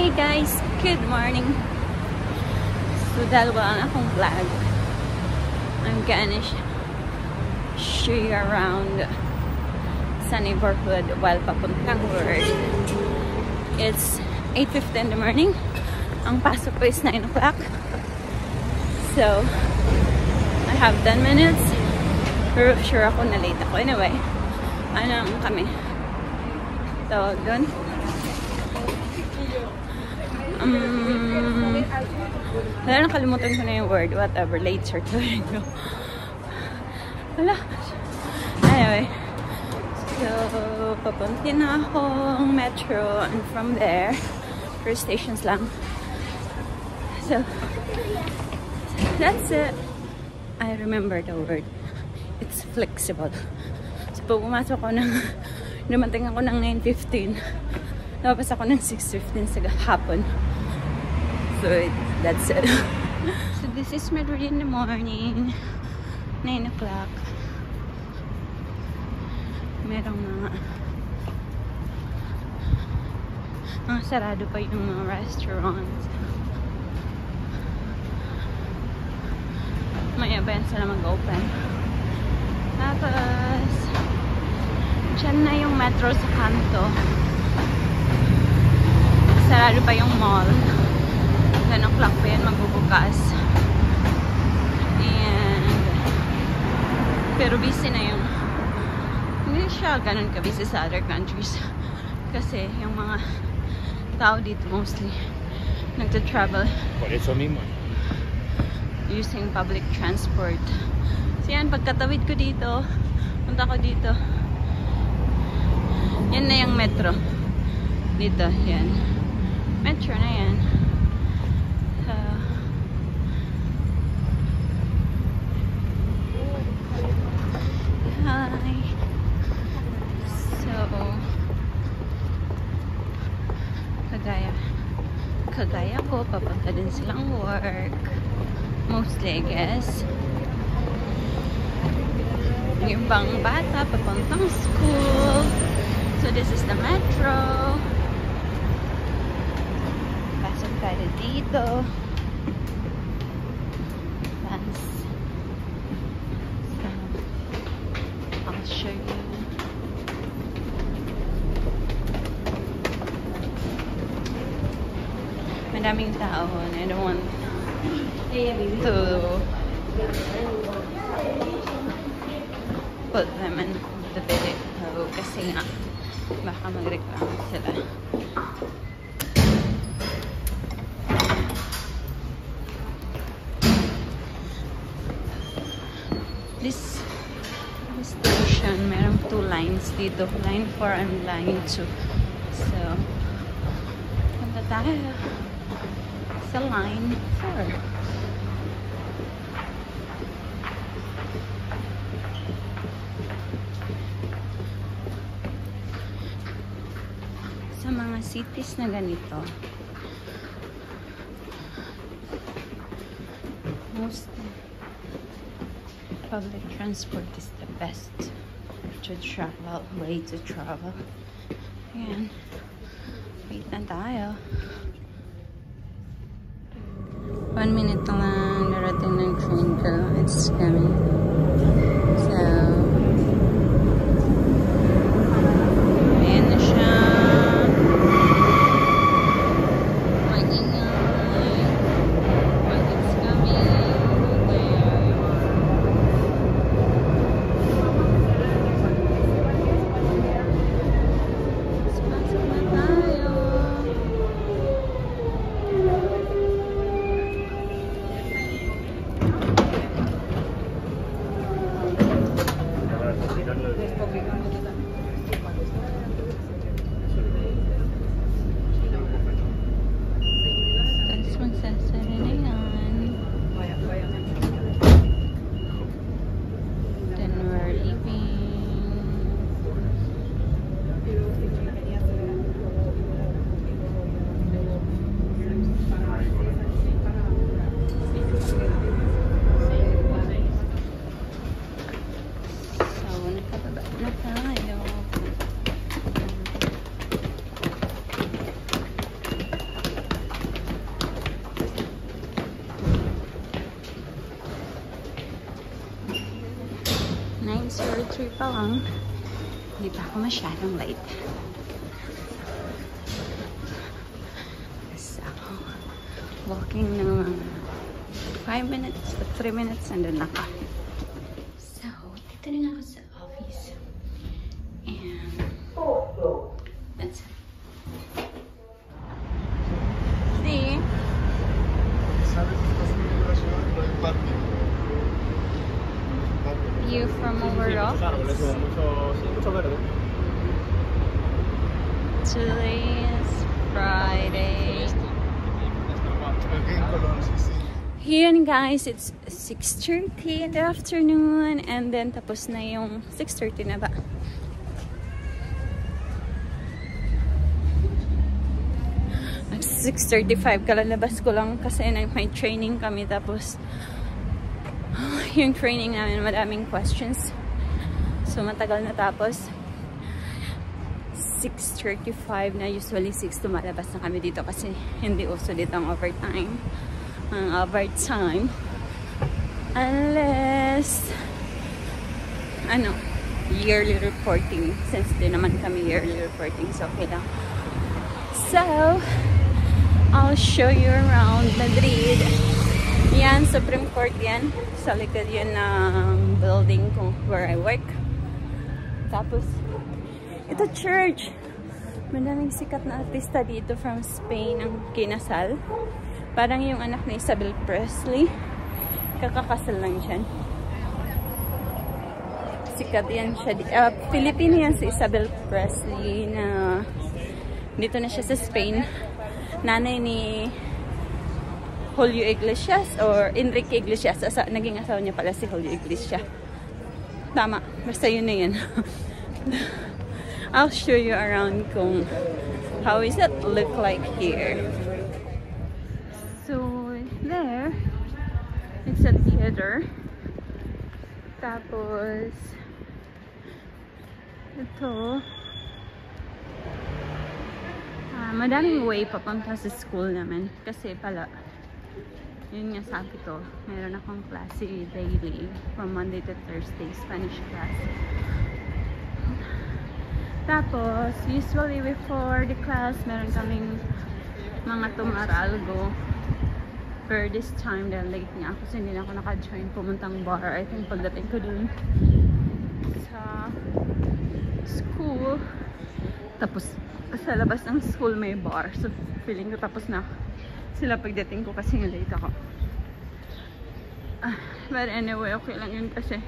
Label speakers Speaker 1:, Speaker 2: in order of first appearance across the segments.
Speaker 1: Hey guys, good morning. So dahil wala na akong vlog, I'm gonna show you around sa neighborhood while papuntang work. It's 8:50 in the morning. Ang pasok ko is 9 o'clock. So I have 10 minutes. Pero sure ako na late ako. Anyway, ano kami? So dun. Wala, nakalimutan ko na yung word. Whatever, later to go. Wala. Anyway. So, papuntin na akong metro. And from there, first stations lang. So, that's it. I remember the word. It's flexible. So, pag pumasok ko ng, dumating ako ng 9:15. Napapos ako ng 6:15 sa hapon. So, that's it. So, this is Madrid in the morning. 9 o'clock. Merong mga sarado pa yung mga restaurants. May events na mag-open. Tapos, dyan na yung metro sa kanto. Sarado pa yung mall. 10 o'clock pa yan magbubukas. And pero busy na yung, hindi siya ganun ka-busy sa other countries. Kasi yung mga tao dito mostly nagta-travel
Speaker 2: por eso mismo
Speaker 1: using public transport. So yan, pagkatawid ko dito, punta ko dito, yan na yung metro dito, yan metro na yan. Hi. So Kagaya ko, papunta din silang work mostly, I guess. Yung ibang bata papuntang school. So this is the metro. Pasok tayo dito. I'll show you. Madaming tao and I don't want to put them in the video kasi nga baka magreklamo sila. This station, merong 2 lines dito, line 4 and line 2. So punta tayo sa line 4. Sa mga cities na ganito, most public transport is the best way to travel. Ayan. Wait na tayo. 1 minute lang narating ng train ko. It's coming. So, ayan na siya. Mag-ingay. But it's coming. There. Pasok na tayo. 3 pa lang. Hindi pa ako masyadong late. So, walking ng 5 minutes or 3 minutes and then ako. So, dito rin ako sa office. And that's it. See? View from overall. Today is Friday. Here guys, it's 6:30 in the afternoon and then tapos na yung 6:30 na ba? At 6:35 kalalabas ko lang kasi may training kami tapos yung training namin madaming questions. So matagal na tapos 6:35 na, usually 6 tumalabas na kami dito kasi hindi uso dito ang overtime. Unless yearly reporting, since din naman kami yearly reporting, so okay lang. So I'll show you around Madrid. Yan, Supreme Court yan, sa likod yan ng building ko where I work. Tapos ito church, madaming sikat na artista dito from Spain ang kinasal. Parang yung anak ni Isabel Presley. Kakakasal lang dyan. Sikat yan siya. Filipino yan si Isabel Presley na dito na siya sa Spain. Nanay ni Julio Iglesias or Enrique Iglesias. Naging asawa niya pala si Julio Iglesias. Tama. Basta yun na yan. I'll show you around kung how is it look like here. So, there, it's a theater. Tapos, ito, madaming way papunta sa school namin. Kasi pala, yun nga sabi ko, meron akong klase daily from Monday to Thursday, Spanish class. Tapos, usually before the class, meron kaming mga tumaralgo. For this time, dahil late nga ako, so hindi na ako naka-join pumuntang bar. I think pagdating ko dun sa school, tapos sa labas ng school may bar. So, feeling ko tapos na sila pagdating ko kasi nga late ako. But anyway, okay lang yun kasi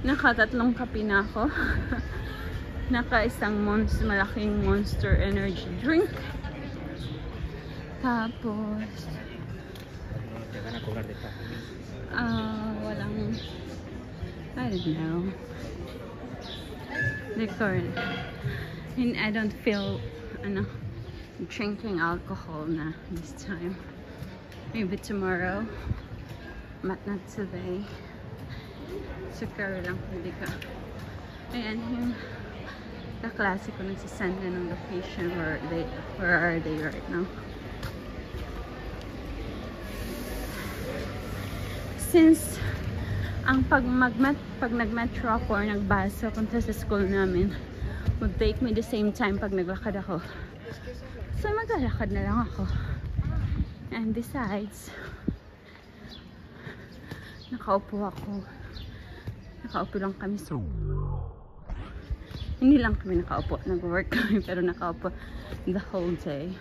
Speaker 1: nakatatlong kape na ako. Naka-isang malaking Monster Energy drink. Tapos walang, I don't know, liquor. And I don't feel drinking alcohol na this time. Maybe tomorrow, but not today. Sukar lang, hindi ka. Ayan, yung kaklase ko nagsisend na ng location where are they right now. Since ang pag nag-metro ako or nagbasa punta sa school namin would take me the same time pag naglakad ako. So maglalakad na lang ako. And besides, nakaupo lang kami. So hindi lang kami nakaupo, nag-work kami pero nakaupo the whole day.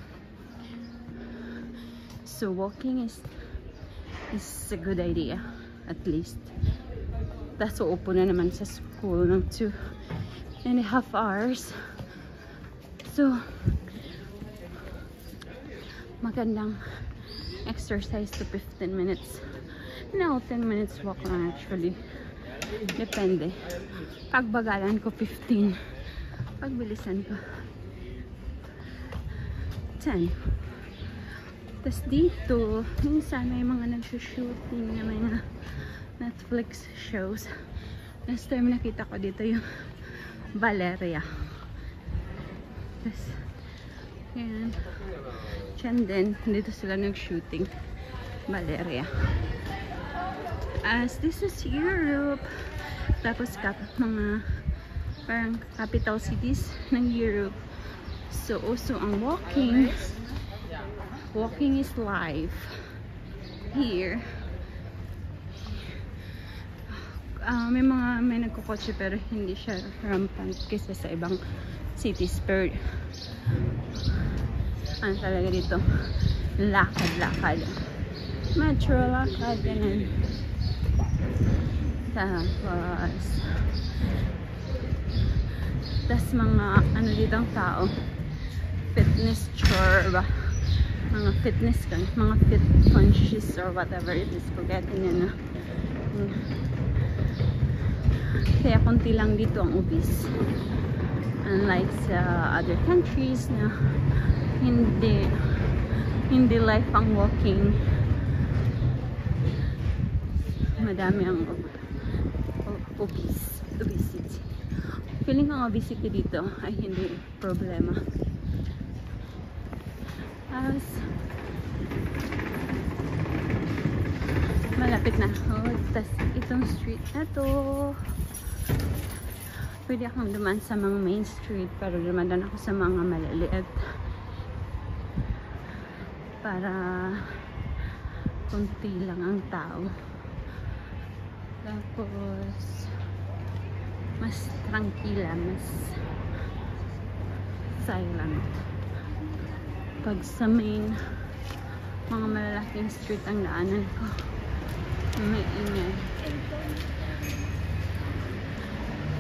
Speaker 1: So walking is a good idea, at least. Tapos uupo na naman sa school ng 2.5 hours. So, magandang exercise to 15 minutes. No, 10 minutes walk lang actually. Depende. Pagbagalan ko 15. Pagbilisan ko 10. Tapos dito, minsan may mga nagsushooting na mga Netflix shows. Last time nakita ko dito yung Valeria. Tapos, yan. Diyan din, dito sila nag-shooting. Valeria. As this is Europe, tapos mga parang capital cities ng Europe. So also ang walking is life here. May nagkukotse pero hindi siya rampant kaysa sa ibang cities. Pero ano talaga dito, lakad metro lakad, ganun. Tapos mga ano dito ang tao, fitness chore ba, mga fitness kan, mga fit conscious or whatever it is, forgetting nyo na. Kaya konti lang dito ang obese, unlike sa other countries na hindi life ang walking, madami ang obesity. Feeling ko ang obesity dito ay hindi problema. As malapit na ako. Tas itong street na to, pwede akong duman sa mga main street, pero duman ako sa mga maliliit para kunti lang ang tao. Tapos mas tranquila, mas silent. Pag sa main mga malalaking street ang daanan ko, may ingay.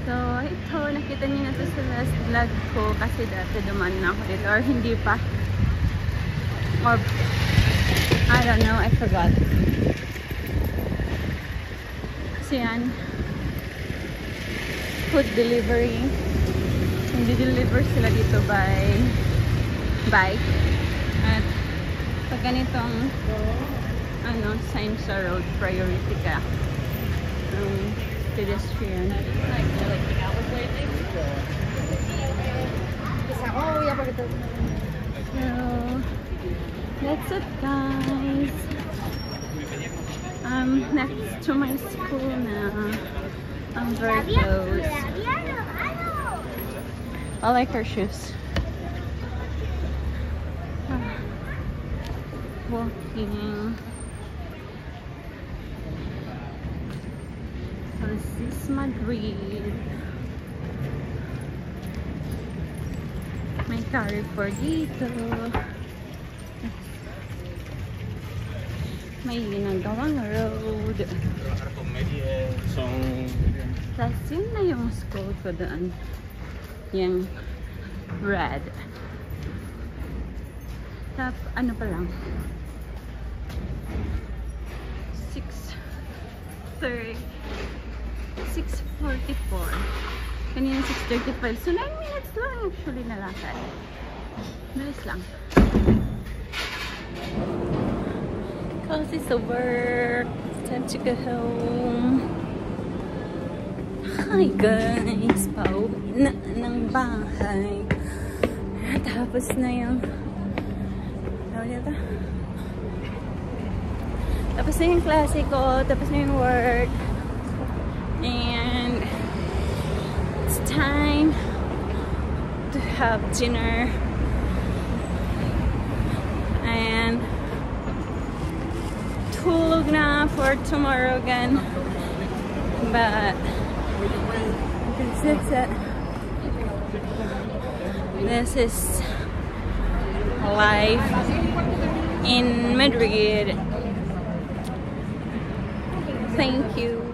Speaker 1: So ito, nakita niyo na to sa last vlog ko kasi dati dumaan na ako dito, or hindi pa, or I don't know, I forgot. Kasi yan, food delivery, hindi deliver sila dito by bike. At pag ganitong ano, sign sa road, priority ka pedestrian. So that's it, guys. Next to my school now. I'm very close. I like her shoes. Walking. So this is Madrid. May Carrefour dito. May ginagawang road. Tapos yun na yung school ko doon. Yung red. Tapos ano pa lang, 6:44. Kanina 6:35. So 9 minutes lang actually nalakad. Bilis lang. Because it's over. It's time to go home. Hi guys! Pauwi na ng bahay. Tapos na yung tapos na yung klase ko, tapos na yung work, and it's time to have dinner and tulog na for tomorrow again. But this is life in Madrid. Thank you.